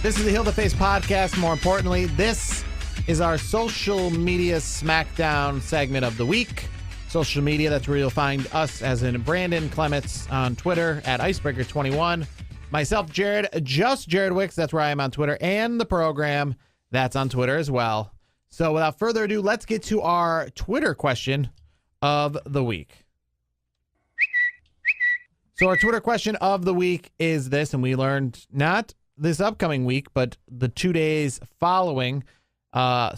This is the Heel the Face podcast. More importantly, this is our social media Smackdown segment of the week. Social media, that's where you'll find us as in Brandon Clements on Twitter at Icebreaker21. Myself, Jared, just Jared Wicks, that's where I am on Twitter, and the program, that's on Twitter as well. So without further ado, let's get to our Twitter question of the week. So our Twitter question of the week is this, and we learned not this upcoming week, but the 2 days following Hell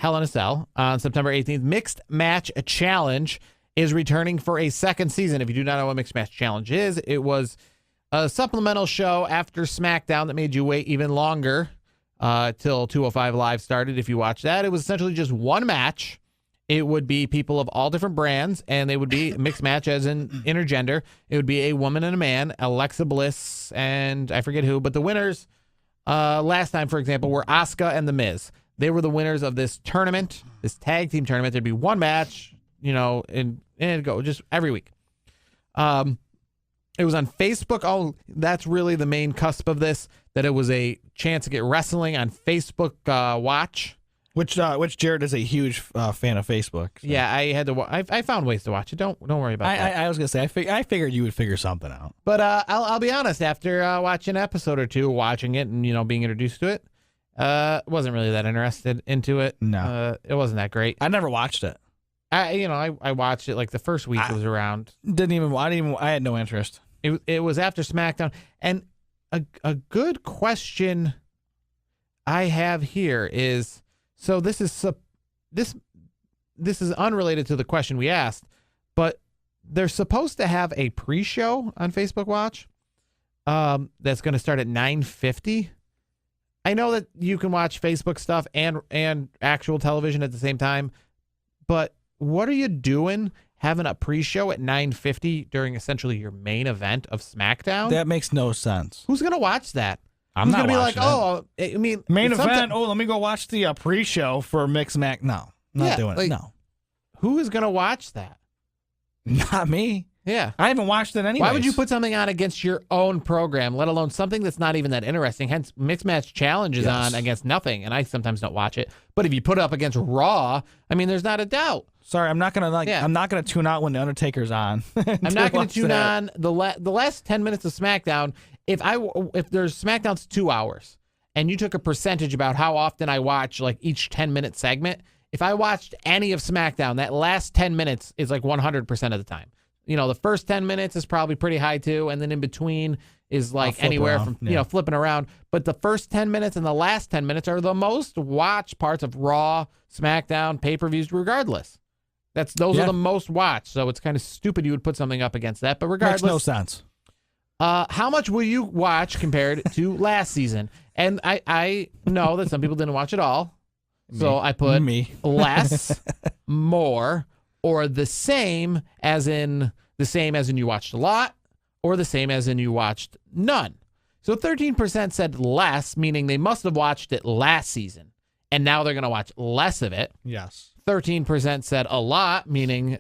in a Cell on September 18th, Mixed Match Challenge is returning for a second season. If you do not know what Mixed Match Challenge is, it was a supplemental show after Smackdown that made you wait even longer till 205 Live started. If you watch that, it was essentially just one match. It would be people of all different brands, and they would be mixed match as in intergender. It would be a woman and a man, Alexa Bliss, and I forget who, but the winners last time, for example, were Asuka and The Miz. They were the winners of this tournament, this tag team tournament. There'd be one match, and it'd go just every week. It was on Facebook. Oh, that's really the main cusp of this, that it was a chance to get wrestling on Facebook Watch. Which Jared is a huge fan of Facebook. So. Yeah, I had to. I found ways to watch it. Don't worry about that. I was gonna say I figured you would figure something out. But I'll be honest. After watching an episode or two, watching it and being introduced to it, wasn't really that interested into it. No, it wasn't that great. I never watched it. I watched it like the first week it was around. I had no interest. It was after SmackDown, and a good question I have here is. So this is unrelated to the question we asked, but they're supposed to have a pre-show on Facebook Watch that's going to start at 9:50. I know that you can watch Facebook stuff and actual television at the same time, but what are you doing having a pre-show at 9:50 during essentially your main event of SmackDown? That makes no sense. Like, who's going to watch that? I'm not going to be like, it. I mean, main event. Oh, let me go watch the pre-show for Mixed Match. No, not doing it. No. Who is going to watch that? Not me. Yeah. I haven't watched it anyway. Why would you put something on against your own program, let alone something that's not even that interesting? Hence, Mixed Match Challenge is on against nothing, and I sometimes don't watch it. But if you put it up against Raw, I mean, there's not a doubt. Sorry, I'm not gonna I'm not gonna tune out when the Undertaker's on. I'm not gonna tune on the last 10 minutes of SmackDown. If there's SmackDown's 2 hours, and you took a percentage about how often I watch like each 10-minute segment, if I watched any of SmackDown, that last 10 minutes is like 100% of the time. The first 10 minutes is probably pretty high too, and then in between is like anywhere from flipping around. But the first 10 minutes and the last 10 minutes are the most watched parts of Raw, SmackDown, pay-per-views, regardless. Those are the most watched, so it's kind of stupid you would put something up against that. But regardless, makes no sense. How much will you watch compared to last season? And I know that some people didn't watch it all, so I put less, more, or the same as in you watched a lot, or the same as in you watched none. So 13% said less, meaning they must have watched it last season, and now they're going to watch less of it. Yes. 13% said a lot, meaning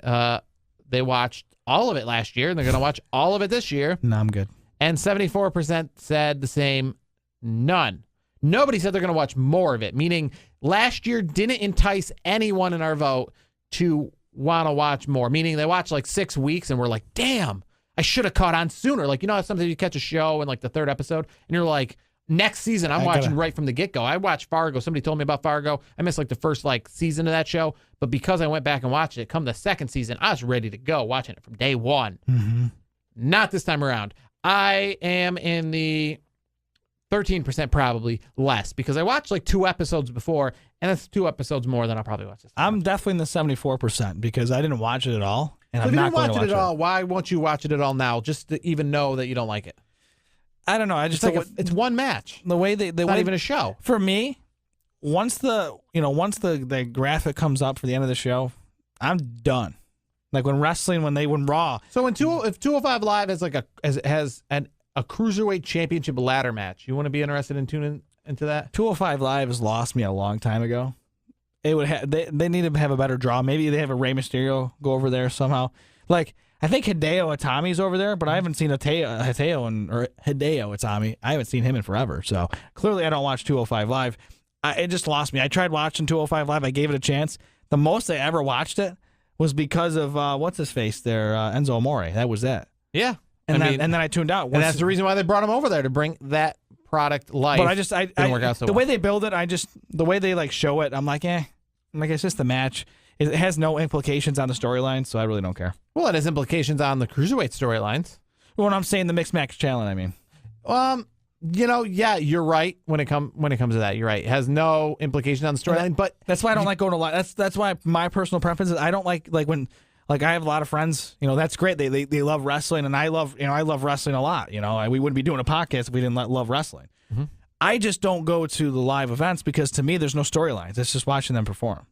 they watched all of it last year, and they're going to watch all of it this year. No, I'm good. And 74% said the same, none. Nobody said they're going to watch more of it, meaning last year didn't entice anyone in our vote to want to watch more, meaning they watched like 6 weeks and were like, damn, I should have caught on sooner. Like, how sometimes you catch a show in like the third episode and you're like, next season I'm watching right from the get-go. I watched Fargo. Somebody told me about Fargo. I missed like the first season of that show, but because I went back and watched it, come the second season, I was ready to go watching it from day one. Mm-hmm. Not this time around. I am in the 13% probably less because I watched like 2 episodes before, and that's 2 episodes more than I'll probably watch this time. I'm definitely in the 74% because I didn't watch it at all. And I'm not going to watch it at all. Why won't you watch it at all now just to even know that you don't like it? I don't know. I just think it's one match. The way it's not even a show. For me, once the graphic comes up for the end of the show, I'm done. Like when Raw. So if 205 Live has has a cruiserweight championship ladder match, you want to be interested in tuning into that? 205 Live has lost me a long time ago. It would they need to have a better draw. Maybe they have a Rey Mysterio go over there somehow. Like I think Hideo Itami's over there, but I haven't seen Hideo Itami. I haven't seen him in forever. So clearly I don't watch 205 Live. It just lost me. I tried watching 205 Live. I gave it a chance. The most I ever watched it was because of, what's his face there, Enzo Amore. That was it. Yeah. And then I tuned out. And that's the reason why they brought him over there, to bring that product life. But I didn't work out so the well. way they build it, the way they like show it, I'm like, I'm like, it's just a match. It has no implications on the storyline, so I really don't care. Well, it has implications on the cruiserweight storylines. When I'm saying the mixed match challenge, I mean. Yeah, you're right when it comes to that. You're right. It has no implication on the storyline, but that's why I don't like going to live. That's why my personal preference is I don't like when I have a lot of friends. That's great. They love wrestling, and I love wrestling a lot. We wouldn't be doing a podcast if we didn't love wrestling. Mm-hmm. I just don't go to the live events because to me there's no storylines. It's just watching them perform.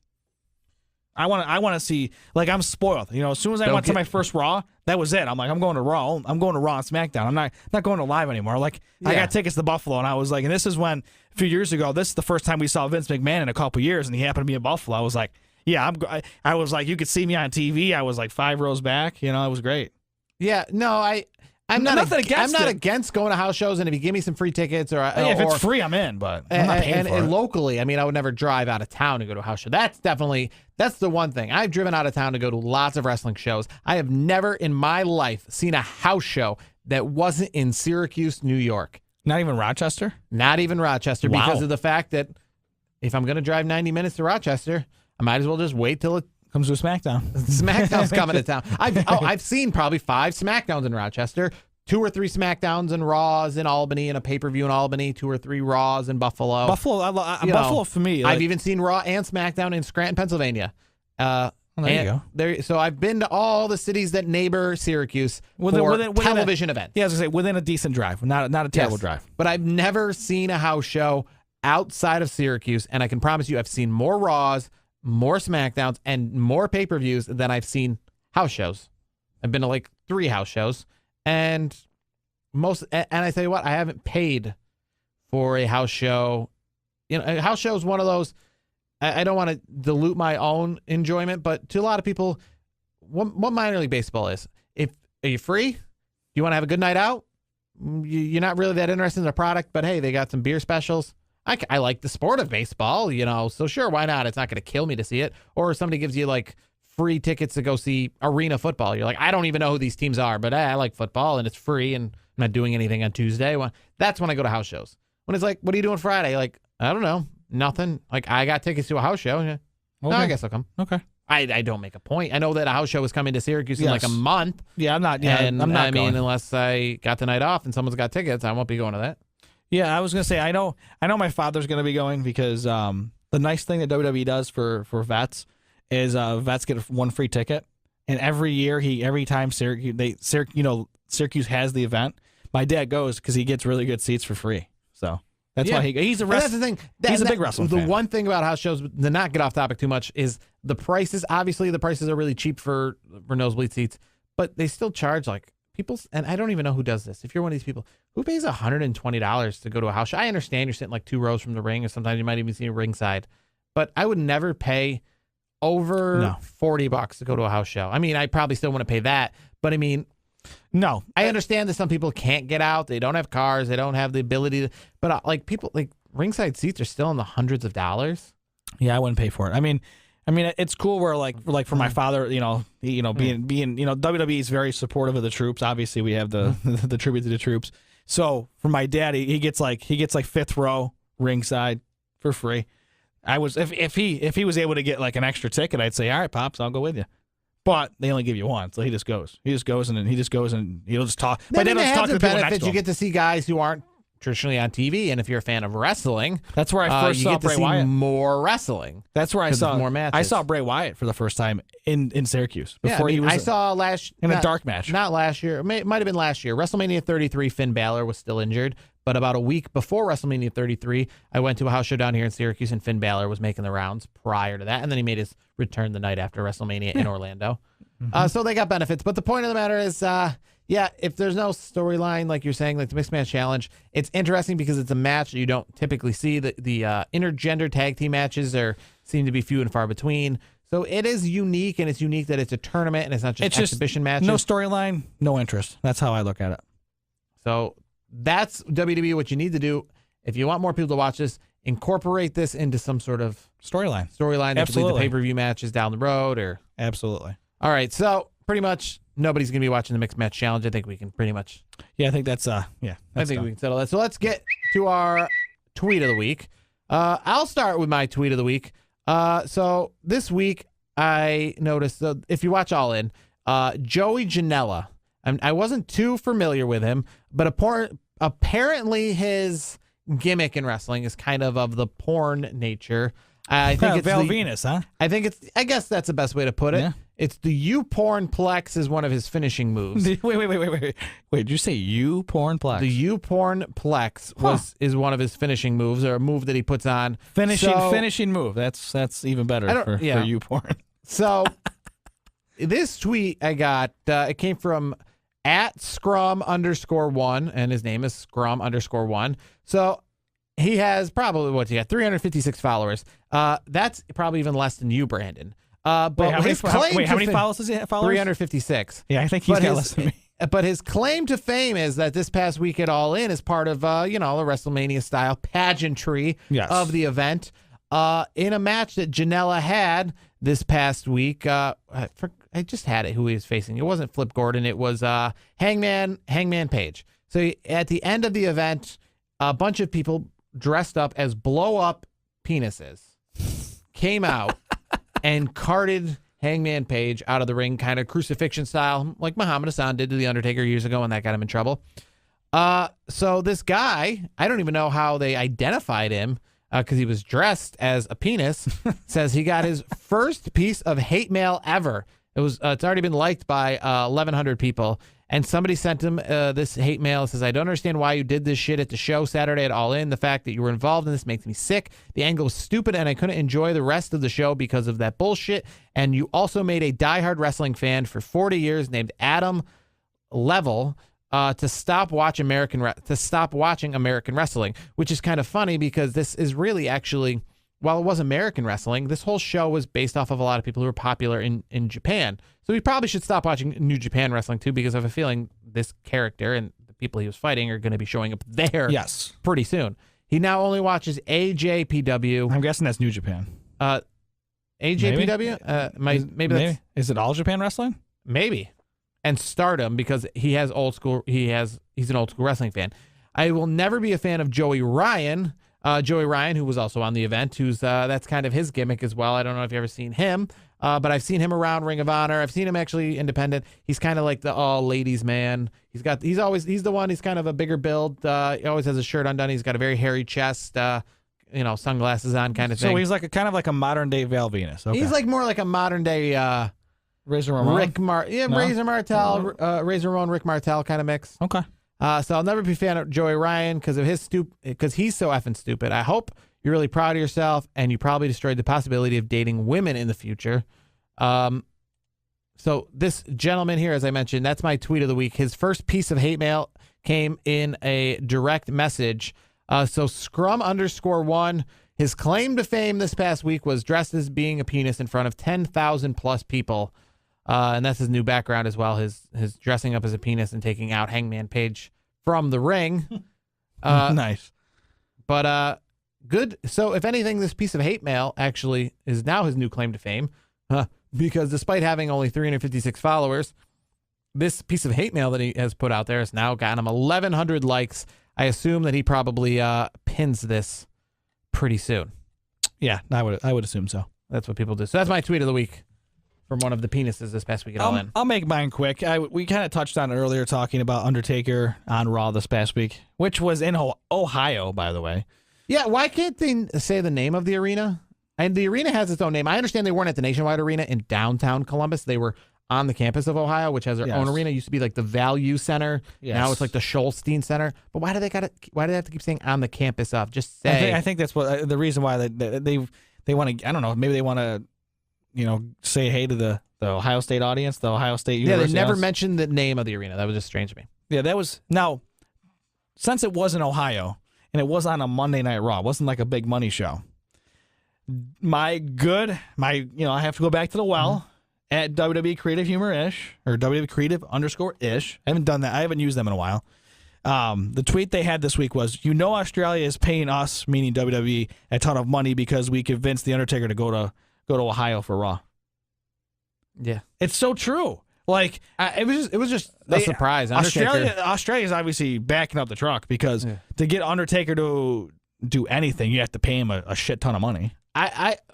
I want to see, I'm spoiled. As soon as I went to my first Raw, that was it. I'm like, I'm going to Raw. I'm going to Raw and SmackDown. I'm not going to live anymore. I got tickets to Buffalo, and I was like, and this is when a few years ago, this is the first time we saw Vince McMahon in a couple years, and he happened to be in Buffalo. I was like, yeah, I was like, you could see me on TV. I was like 5 rows back. It was great. Yeah, no, I'm not against going to house shows, and if you give me some free tickets if it's free, I'm in. But I'm not paying for it. And locally, I would never drive out of town to go to a house show. That's the one thing. I've driven out of town to go to lots of wrestling shows. I have never in my life seen a house show that wasn't in Syracuse, New York. Not even Rochester? Not even Rochester, wow. Because of the fact that if I'm going to drive 90 minutes to Rochester, I might as well just wait till it comes to SmackDown. SmackDown's coming to town. I've seen probably 5 SmackDowns in Rochester, 2 or 3 SmackDowns and Raws in Albany, and a pay-per-view in Albany, 2 or 3 Raws in Buffalo. Buffalo for me. I've even seen Raw and SmackDown in Scranton, Pennsylvania. There you go. So I've been to all the cities that neighbor Syracuse for television events. Yeah, I was going to say, within a decent drive, not a terrible drive. But I've never seen a house show outside of Syracuse, and I can promise you I've seen more Raws, more SmackDowns, and more pay-per-views than I've seen house shows. I've been to 3 house shows, and I tell you what, I haven't paid for a house show. A house show is one of those. I don't want to dilute my own enjoyment, but to a lot of people, what minor league baseball is, are you free? Do you want to have a good night out? You're not really that interested in the product, but hey, they got some beer specials. I like the sport of baseball, so sure, why not? It's not going to kill me to see it. Or somebody gives you free tickets to go see arena football. You're like, I don't even know who these teams are, but I like football and it's free and I'm not doing anything on Tuesday. Well, that's when I go to house shows. When it's like, what are you doing Friday? I don't know, nothing. I got tickets to a house show. Yeah. Okay. No, I guess I'll come. Okay. I don't make a point. I know that a house show is coming to Syracuse in a month. Yeah, I'm not. Yeah, and I'm not. Unless I got the night off and someone's got tickets, I won't be going to that. Yeah, I was gonna say I know my father's gonna be going because the nice thing that WWE does for vets is vets get 1 free ticket, and every time Syracuse has the event, my dad goes because he gets really good seats for free. So that's why he's a that's the thing. He's a big wrestling fan. The one thing about house shows, to not get off topic too much, is the prices. Obviously, the prices are really cheap for nosebleed seats, but they still charge people, and I don't even know who does this. If you're one of these people, who pays $120 to go to a house show? I understand you're sitting 2 rows from the ring, or sometimes you might even see a ringside, but I would never pay over $40 to go to a house show. I probably still want to pay that, but no. I understand that some people can't get out. They don't have cars. They don't have the ability to, but people, ringside seats are still in the hundreds of dollars. Yeah, I wouldn't pay for it. It's cool where for my father, being WWE is very supportive of the troops. Obviously, we have the the tribute to the troops. So for my dad, he gets 5th row ringside for free. If he was able to get an extra ticket, I'd say, all right, Pops, I'll go with you. But they only give you 1, so he just goes. He just goes and he'll just talk. My dad will just talk to the people next to him. You get to see guys who aren't traditionally on TV, and if you're a fan of wrestling, that's where I first saw Bray Wyatt. More wrestling. That's where I saw more matches. I saw Bray Wyatt for the first time in Syracuse before he was. I saw a dark match. Not last year. It might have been last year. WrestleMania 33. Finn Balor was still injured, but about a week before WrestleMania 33, I went to a house show down here in Syracuse, and Finn Balor was making the rounds prior to that, and then he made his return the night after WrestleMania in Orlando. Mm-hmm. So they got benefits, but the point of the matter is, if there's no storyline, like you're saying, the Mixed Match Challenge, it's interesting because it's a match that you don't typically see. The intergender tag team matches seem to be few and far between. So it is unique, and it's unique that it's a tournament and it's not just exhibition matches. No storyline, no interest. That's how I look at it. So that's WWE. What you need to do if you want more people to watch this, incorporate this into some sort of storyline. That could lead to pay-per-view matches down the road. Absolutely. All right, so pretty much nobody's going to be watching the Mixed Match Challenge. I think we can pretty much. Yeah, I think that's I think we can settle that. So let's get to our tweet of the week. I'll start with my tweet of the week. So this week I noticed, if you watch All In, Joey Janela. I wasn't too familiar with him, but apparently his gimmick in wrestling is kind of the porn nature. I think it's Val Venus, huh? I guess that's the best way to put it. Yeah. It's the U-porn plex is one of his finishing moves. Wait. Did you say U-porn plex? The U-porn plex is one of his finishing moves, or a move that he puts on. Finishing move. That's even better for U-porn. So this tweet I got, it came from @Scrum_1, and his name is Scrum_1. So he has probably 356 followers. That's probably even less than you, Brandon. But how many followers does he have? 356. Yeah, I think he's got less than me. But his claim to fame is that this past week at All In is part of, the WrestleMania style pageantry of the event. In a match that Janela had this past week, I just had it who he was facing. It wasn't Flip Gordon. It was Hangman Page. So at the end of the event, a bunch of people dressed up as blow-up penises came out and carted Hangman Page out of the ring, kind of crucifixion style, like Muhammad Hassan did to The Undertaker years ago, and that got him in trouble. So this guy, I don't even know how they identified him, because he was dressed as a penis, says he got his first piece of hate mail ever. It's already been liked by 1,100 people. And somebody sent him this hate mail. It says, I don't understand why you did this shit at the show Saturday at All In. The fact that you were involved in this makes me sick. The angle was stupid, and I couldn't enjoy the rest of the show because of that bullshit. And you also made a diehard wrestling fan for 40 years named Adam Level to stop watching American wrestling, which is kind of funny because this is really actually, while it was American wrestling, this whole show was based off of a lot of people who were popular in Japan. So we probably should stop watching New Japan wrestling too, because I have a feeling this character and the people he was fighting are going to be showing up there pretty soon. He now only watches AJPW. I'm guessing that's New Japan. AJPW? Maybe that's... Is it All Japan Wrestling? Maybe. And Stardom, because he's an old school wrestling fan. I will never be a fan of Joey Ryan. Joey Ryan, who was also on the event, that's kind of his gimmick as well. I don't know if you've ever seen him, but I've seen him around Ring of Honor. I've seen him actually independent. He's kind of like the all ladies man. He's the one. He's kind of a bigger build. He always has his shirt undone. He's got a very hairy chest. Sunglasses on, kind of thing. So he's kind of like a modern day Val Venus. Okay. He's like more like a modern day Razor Ramon. Razor Martel, Razor Ramon, Rick Martel kind of mix. Okay. So I'll never be a fan of Joey Ryan because he's so effing stupid. I hope you're really proud of yourself, and you probably destroyed the possibility of dating women in the future. So this gentleman here, as I mentioned, that's my tweet of the week. His first piece of hate mail came in a direct message. So Scrum_1, his claim to fame this past week was dressed as being a penis in front of 10,000 plus people. And that's his new background as well, his dressing up as a penis and taking out Hangman Page from the ring. Nice. But good. So if anything, this piece of hate mail actually is now his new claim to fame, because despite having only 356 followers, this piece of hate mail that he has put out there has now gotten him 1,100 likes. I assume that he probably pins this pretty soon. Yeah, I would assume so. That's what people do. So that's my tweet of the week from one of the penises this past week at All In. I'll make mine quick. We kind of touched on it earlier talking about Undertaker on Raw this past week, which was in Ohio, by the way. Yeah, why can't they say the name of the arena? And the arena has its own name. I understand they weren't at the Nationwide Arena in downtown Columbus. They were on the campus of Ohio, which has their own arena. It used to be like the Value Center. Yes. Now it's like the Scholstein Center. But why do they have to keep saying on the campus of? Just say. I think that's what the reason why they want to. I don't know. Maybe they want to, say hey to the Ohio State audience, the Ohio State University. Yeah, they never mentioned the name of the arena. That was just strange to me. Yeah, that was now. Since it was in Ohio and it was on a Monday Night Raw, it wasn't like a big money show. I have to go back to the well at WWE Creative Humor-ish or WWE Creative _ish. I haven't done that. I haven't used them in a while. The tweet they had this week was, Australia is paying us, meaning WWE, a ton of money because we convinced The Undertaker to go to Ohio for Raw. Yeah. It's so true. Like, it was just a surprise. Australia's obviously backing up the truck because to get Undertaker to do anything, you have to pay him a shit ton of money.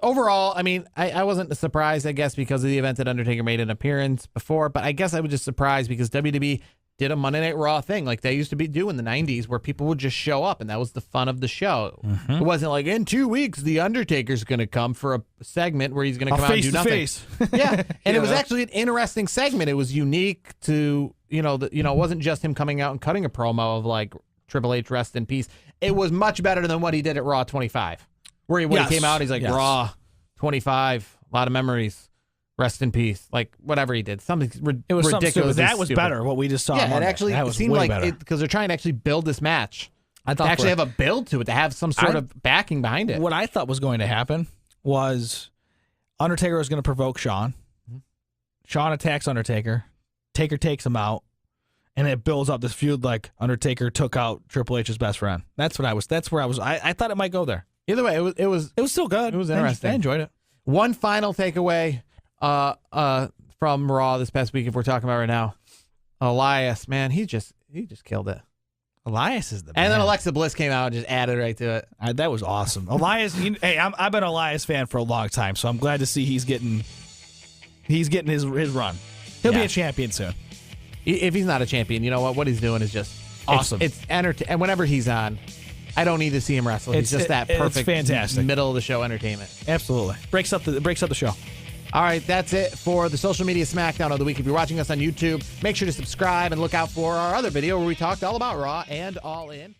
Overall, I wasn't surprised, I guess, because of the event that Undertaker made an appearance before, but I guess I was just surprised because WWE did a Monday Night Raw thing like they used to be doing in the 90s where people would just show up, and that was the fun of the show. Mm-hmm. It wasn't like, in 2 weeks, The Undertaker's going to come for a segment where he's going to come out and do nothing. Face. Yeah, and it was actually an interesting segment. It was unique to, it wasn't just him coming out and cutting a promo of like, Triple H, rest in peace. It was much better than what he did at Raw 25. Where he came out, he's like, Raw 25, a lot of memories, rest in peace. Like, whatever he did. Something ridiculous. That was better, what we just saw. Yeah, it actually seemed like because they're trying to actually build this match. I thought to actually have a build to it, to have some sort of backing behind it. What I thought was going to happen was Undertaker was going to provoke Shawn. Mm-hmm. Shawn attacks Undertaker. Taker takes him out. And it builds up this feud like Undertaker took out Triple H's best friend. That's where I was. I thought it might go there. Either way, it was still good. It was interesting. I enjoyed it. One final takeaway from Raw this past week, if we're talking about right now, Elias, man, he just killed it. Elias is the man. And then Alexa Bliss came out and just added right to it. That was awesome. Elias, hey, I've been an Elias fan for a long time, so I'm glad to see he's getting his run. He'll be a champion soon. If he's not a champion, you know what he's doing is just awesome. It's and whenever he's on, I don't need to see him wrestle. He's just that perfect, fantastic middle of the show entertainment. Absolutely, breaks up the show. All right, that's it for the social media Smackdown of the week. If you're watching us on YouTube, make sure to subscribe and look out for our other video where we talked all about Raw and All In.